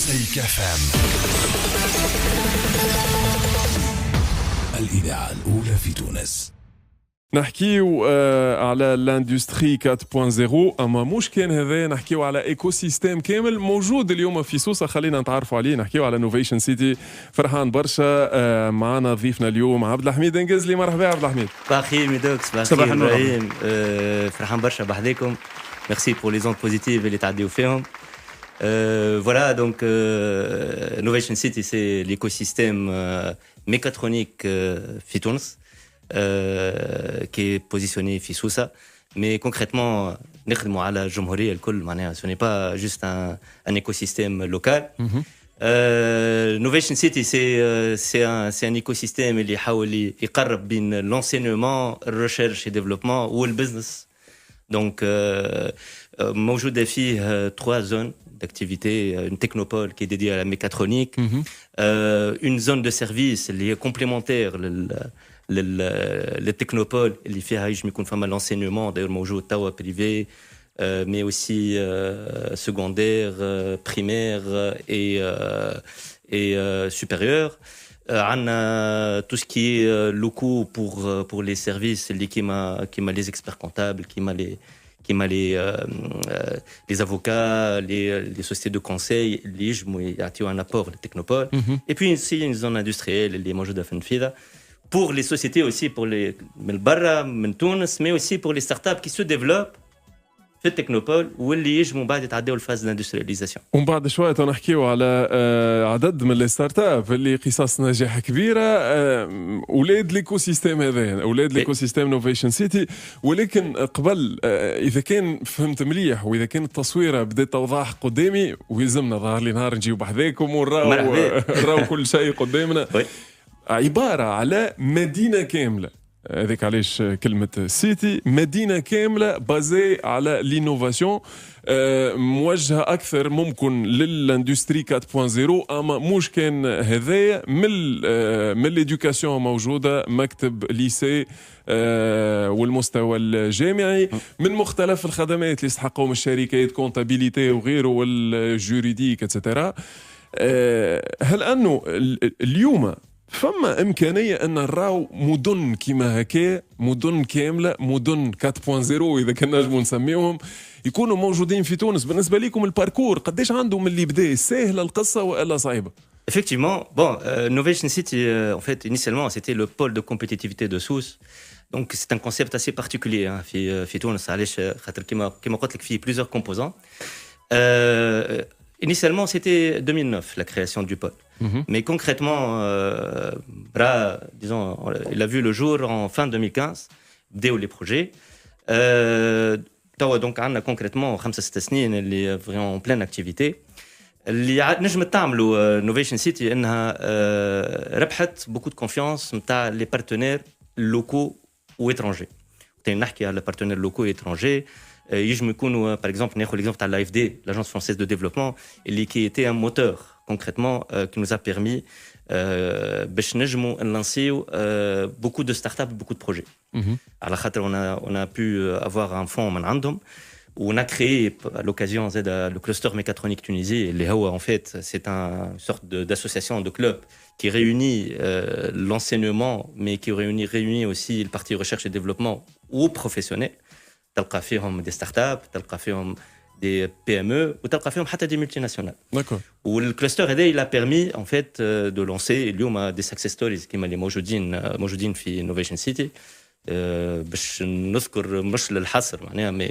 مزيك FM الإذاعة الأولى في تونس. نحكيو على لاندستري 4.0 اما مش كان هذا، نحكيو على ايكو سيستيم كامل موجود اليوم في سوسه. خلينا نتعرفوا عليه، نحكيو على نوفيشن سيتي. فرحان برشا معنا ضيفنا اليوم عبد الحميد انجزلي. مرحبا عبد الحميد. صباح الخير ميدوكس، صباح الخير ابراهيم. فرحان برشا بحذاكم. ميرسي بور لي زوند بوزيتيف اللي تعديو فيهم. Voilà, donc Novation City, c'est l'écosystème mécatronique Fitons qui est positionné Fissousa. Mais concrètement, ce n'est pas juste un écosystème local. Novation City, c'est un écosystème qui يقرب بين l'enseignement, recherche et développement ou le business. Donc, موجودة فيه 3 zones d'activité, une technopole qui est dédiée à la mécatronique, une zone de service qui est complémentaire les technopoles اللي فيها يكون فما l'enseignement d'ailleurs موجود توا privé, mais aussi secondaire, primaire et supérieur. عندنا tout ce qui est locaux pour les services اللي كيما les experts comptables, كيما les avocats, les sociétés de conseil اللي يجموا يعطيو un apport les technopoles. Et puis ici une zone industrielle اللي موجودة في النفيذة pour les sociétés aussi, pour les من برا من تونس, mais aussi pour les startups qui se développent في التكنوبول واللي يجموا بعد يتعداو الفاز الاندسترياليزاسيون. ومن بعد شويه نحكيو على عدد من الستارت اب اللي قصص نجاح كبيره، اولاد ليكو سيستيم هذا، اولاد ليكو سيستيم نوفيشن سيتي. ولكن قبل اذا كان فهمت مليح واذا كان التصويره بدات توضح قدامي ويلزمنا ظهر لي نهار نجيو بحذاكم ونراو كل شيء قدامنا. عباره على مدينه كامله، هذيك علاش كلمة سيتي، مدينة كاملة بازي على لينوفاسيون، موجهة أكثر ممكن للاندستري 4.0. أما مش كان هذايا من الإدوكاسيون موجودة، مكتب ليسي والمستوى الجامعي، من مختلف الخدمات اللي يستحقهم الشركات، كونتابيليتي وغيره والجوريديك اتسيتيرا. هل أنه اليوم فما إمكانية أن نراو مدن كيما هكا، مدن كاملة، مدن 4.0 إذا كنا نجمو نسميهم، يكونوا موجودين في تونس؟ بالنسبة لكم الباركور قديش عنده من اللي بدا؟ سهلة القصة ولا صعيبة؟ Effectivement, bon, Novation City, en fait, initialement, c'était le pôle de compétitivité de Sousse. Donc, c'est un concept assez particulier. في تونس علاش خاطر كيما قلت لك فيه plusieurs composants. Initialement, c'était 2009, la création du pôle. Mais concrètement, disons, il a vu le jour en fin 2015, dès les projets. Donc, on a concrètement 5-6 سنين اللي vraiment en pleine activité. اللي نجم تعملوا Novation City انها ربحت beaucoup de confiance نتاع les partenaires locaux ou étrangers. نحكي على partenaires locaux et étrangers. يجم يكونوا par exemple ناخذ l'exemple تاع l'AFD, l'agence française de développement, qui était un moteur concrètement qui nous a permis باش نجموا نلانسيو beaucoup de startups, beaucoup de projets. على خاطر on a pu avoir un fonds من عندهم. On a créé à l'occasion le cluster mécatronique Tunisie. En fait, c'est une sorte d'association, de club qui réunit l'enseignement, mais qui réunit aussi le parti recherche et développement aux professionnels. تلقى فيهم des startups, تلقى فيهم des PME وتلقى فيهم حتى des multinationales. D'accord. والكلاستر هذا il a permis en fait de lancer اليوم des success stories كيما اللي موجودين في Novation City. باش نذكر مش للحصر معناها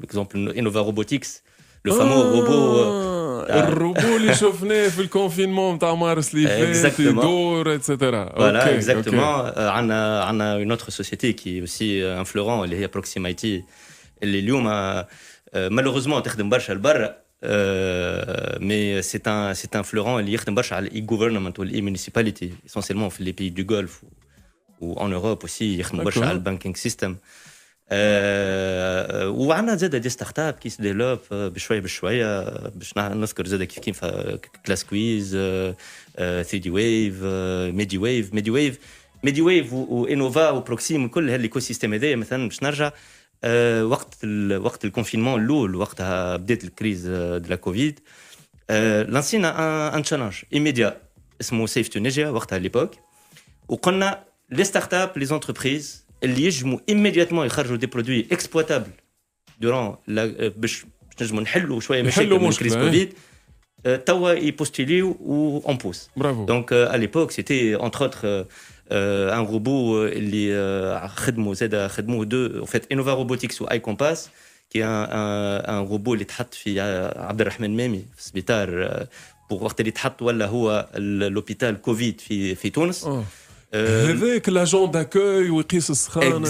اكزامبل انوفا روبوتكس لو فامو روبو الروبو اللي شفناه في الكونفينمون نتاع مارس اللي فات يدور اتسيتيرا. فوالا اكزاكتومون. عندنا اون اوتر سوسيتي كي اوسي ان فلورون اللي هي بروكسيمايتي اللي اليوم مالوغوزمون تخدم برشا لبرا. مي سي ان فلورون اللي يخدم برشا على الاي جوفرنمنت والاي مونيسيباليتي اسونسيلمون في لي بيي دو غولف وان اوروب اوسي يخدموا برشا على البانكينغ سيستم. وعندنا زاد دي ستارت اب كي سديفلوب بشويه باش نذكر زاد كيف كلاس كويز، 3 دي ويف، ميدي ويف وانوفا وبروكسيم وكل هالايكو سيستيم هذايا. مثلا باش نرجع وقت الكونفينمون الاول، وقتها بدات الكريز دو لا كوفيد، لانسينا ان تشالنج ايميديا اسمه سيف تونيجيا وقتها ليبوك وقلنا لي ستارت اب لي زونتربريز اللي يجموا ايميدياتمون يخرجوا دي برودوي اكسبلوتابل دوران باش نجموا نحلوا شويه مشاكل من كريز كوفيد توا يبوستيليو و اون بوس برافو دونك ا ليبوك سيتي انتر اوتر ان روبو اللي خدموه دو en fait Innova Robotics و اي كومباس كي ان روبو اللي تحط في عبد الرحمن مامي في السبيطار بوغ وقت اللي تحط ولا هو لوبيتال كوفيد في تونس هذاك لاجون داكوي ويقيس السخانه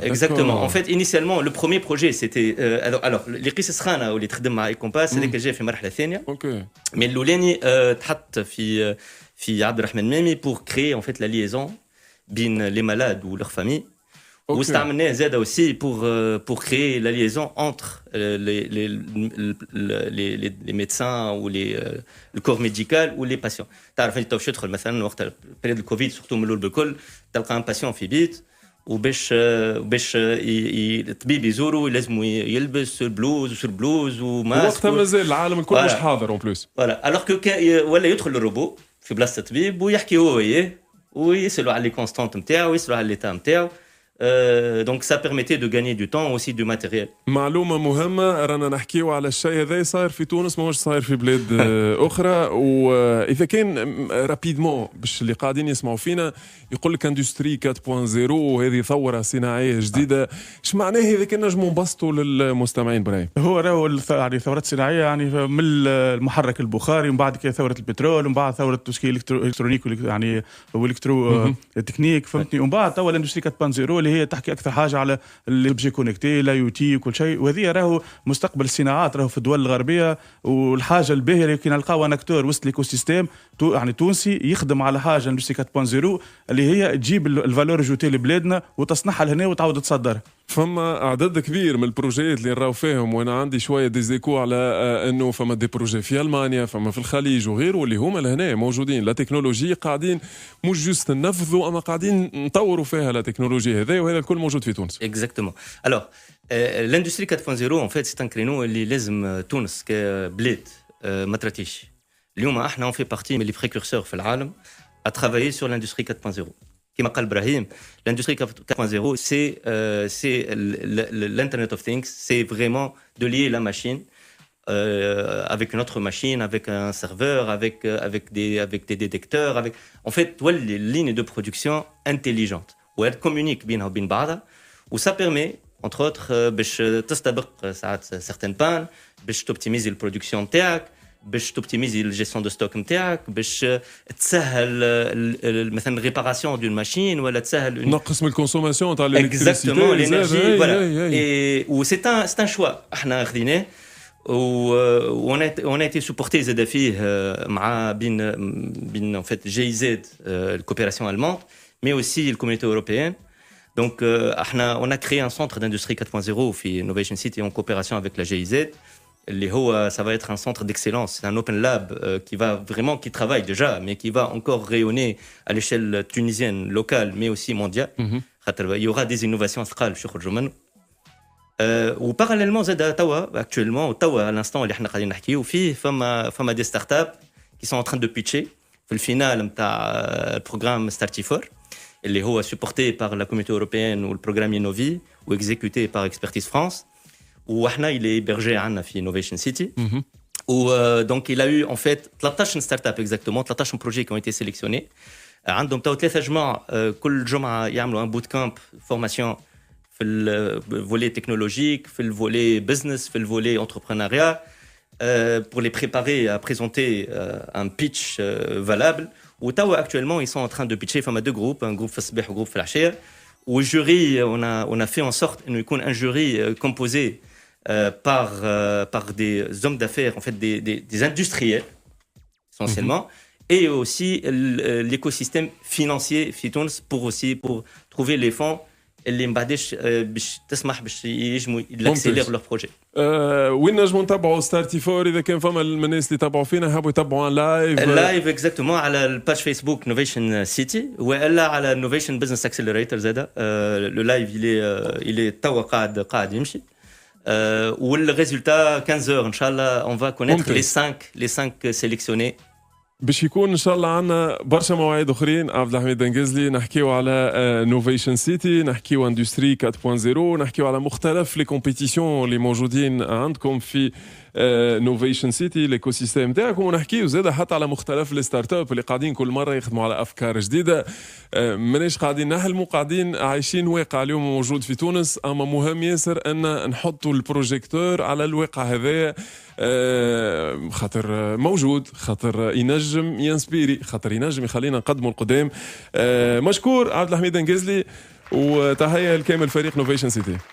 exactement en fait initialement le premier projet c'était alors اللي يقيس السخانه واللي تخدم مع اي كومباس هذاك جاي في مرحله ثانيه اوكي مي الاولاني تحط في عبد الرحمن مامي pour créer en fait la liaison بين les malades ou leurs familles واستعملناه زاد aussi pour créer la liaison entre les médecins ou le corps médical ou les patients. تعرف انت باش تدخل مثلا وقت بريد الكوفيد سورتو من الاول بالكل تلقى ان باسيون في بيت وباش الطبيب يزوروا لازم يلبس البلوز وماسك وقتها مازال العالم الكل مش حاضر اون بلوس فوالا الوغ كو ولا يدخل الروبو في بلاصه الطبيب ويحكي هو وياه ويسالوا على لي كونستانت نتاعو ويسالوا على ليتا نتاعو donc ça permettait de gagner du temps aussi du matériel. معلومة مهمة رانا نحكيو على الشيء هذا صاير في تونس ماهوش صاير في بلاد أخرى وإذا كان رابيدمون باش اللي قاعدين يسمعوا فينا يقول لك اندستري 4.0 وهذه ثورة صناعية جديدة ايش معناه إذا كان نجموا نبسطوا للمستمعين إبراهيم؟ هو راهو يعني ثورات صناعية يعني من المحرك البخاري ومن بعد كده ثورة البترول ومن بعد ثورة التسكي الإلكترونيك يعني والإلكترو تكنيك فهمتني ومن بعد توا الاندستري 4.0 اللي هي تحكي اكثر حاجه على الابجي كونيكتي لا يو تي وكل شيء وهذه راهو مستقبل الصناعات راهو في الدول الغربيه والحاجه الباهره اللي نلقاو ان اكتور وسط الايكو سيستيم يعني تونسي يخدم على حاجه اندستري 4.0 اللي هي تجيب الفالور جوتي لبلادنا وتصنعها لهنا وتعاود تصدرها. فما عدد كبير من البروجيات اللي نراو فيهم وانا عندي شويه ديزيكو على انه فما دي بروجي في المانيا فما في الخليج وغيره واللي هما لهنا موجودين لا تكنولوجي قاعدين مش جوست ننفذوا اما قاعدين نطوروا فيها لا تكنولوجي هذا وهذا الكل موجود في تونس. Exactement. Alors l'industrie 4.0 en fait c'est un créneau اللي لازم تونس كبلاد ما تراتيش. اليوم احنا on fait partie من les précurseurs في العالم à travailler sur l'industrie 4.0. Comme قال Brahim, l'industrie 4.0 c'est l'internet of things, c'est vraiment de lier la machine avec une autre machine, avec un serveur, avec des détecteurs, en fait les lignes de production intelligentes où elles communiquent بينها وبين بعضها و ça permet entre autres باش تستبق ساعات certaines pannes باش تoptimiser la production نتاعك باش توبتيميزي الجيستيون دو ستوك نتاعك باش تسهل مثلا ريباراسيون دون ماشين ولا تسهل نقص من الكونسوماسيون تاع الالكتريسيتي اكزاكتومون لينيرجي فوالا اي و سي ان شوا احنا خديناه on a été supporté زاد فيه مع بين en fait GIZ الكوبيراسيون allemande mais aussi la communauté européenne. Donc on a créé un centre d'industrie 4.0 في Innovation City en coopération avec la GIZ. Ça va être un centre d'excellence, c'est un open lab qui travaille déjà, mais qui va encore rayonner à l'échelle tunisienne, locale, mais aussi mondiale. Il y aura des innovations scale sur le domaine. Ou parallèlement, actuellement, à l'instant, il y a des startups qui sont en train de pitcher. Le final, le programme Startifor, qui est supporté par la communauté européenne ou le programme Innovi, ou exécuté par Expertise France. وإحنا il est hébergé عنا في Innovation City. Donc il a eu en fait 13 startups exactement 13 projets qui ont été sélectionnés. عندهم 3 جماعة كل جمعة يعملوا un bootcamp formation في الvolet technologique, في الvolet business, في الvolet entrepreneuriat pour les préparer à présenter un pitch valable. وتوا actuellement ils sont en train de pitcher فما 2 groupes, un groupe في الصباح وgroupe في العشية. Au jury, on a fait en sorte qu'il y ait un jury composé par des hommes d'affaires, en fait des industriels essentiellement, et aussi l'écosystème financier Fitons pour trouver les fonds اللي مبعدش باش تسمح باش يجموا ياكسيلير لور بروجي. وين نجموا نتابعوا ستارتيفور اذا كان فما الناس اللي يتابعوا فينا حابوا يتابعوا لايف اكزاكتومون على الباج فيسبوك نوفيشن سيتي والا على نوفيشن بزنس اكسلريتور زاده لو لايف اللي توا قاعد يمشي والريزولتا 15 ان شاء الله on va connaître ممتاز. les 5 sélectionnés. باش يكون ان شاء الله عندنا برشا مواعيد اخرين. عبد الحميد دنجزلي نحكيو على نوفيشن سيتي، نحكيو اندستري 4.0، نحكيو على مختلف لي كومبيتيسيون اللي موجودين عندكم في نوفيشن سيتي الايكو سيستيم تاعكم، ونحكيو زاده حتى على مختلف لي ستارت اب اللي قاعدين كل مره يخدموا على افكار جديده. ماناش قاعدين نحلموا، قاعدين عايشين واقع اليوم موجود في تونس، اما مهم ياسر ان نحطوا البروجيكتور على الواقع هذا، خاطر موجود، خاطر ينجم ينسبيري، خاطر ينجم يخلينا نقدموا القدام. مشكور عبد الحميد دنجزلي، وتحيه لكامل فريق نوفيشن سيتي.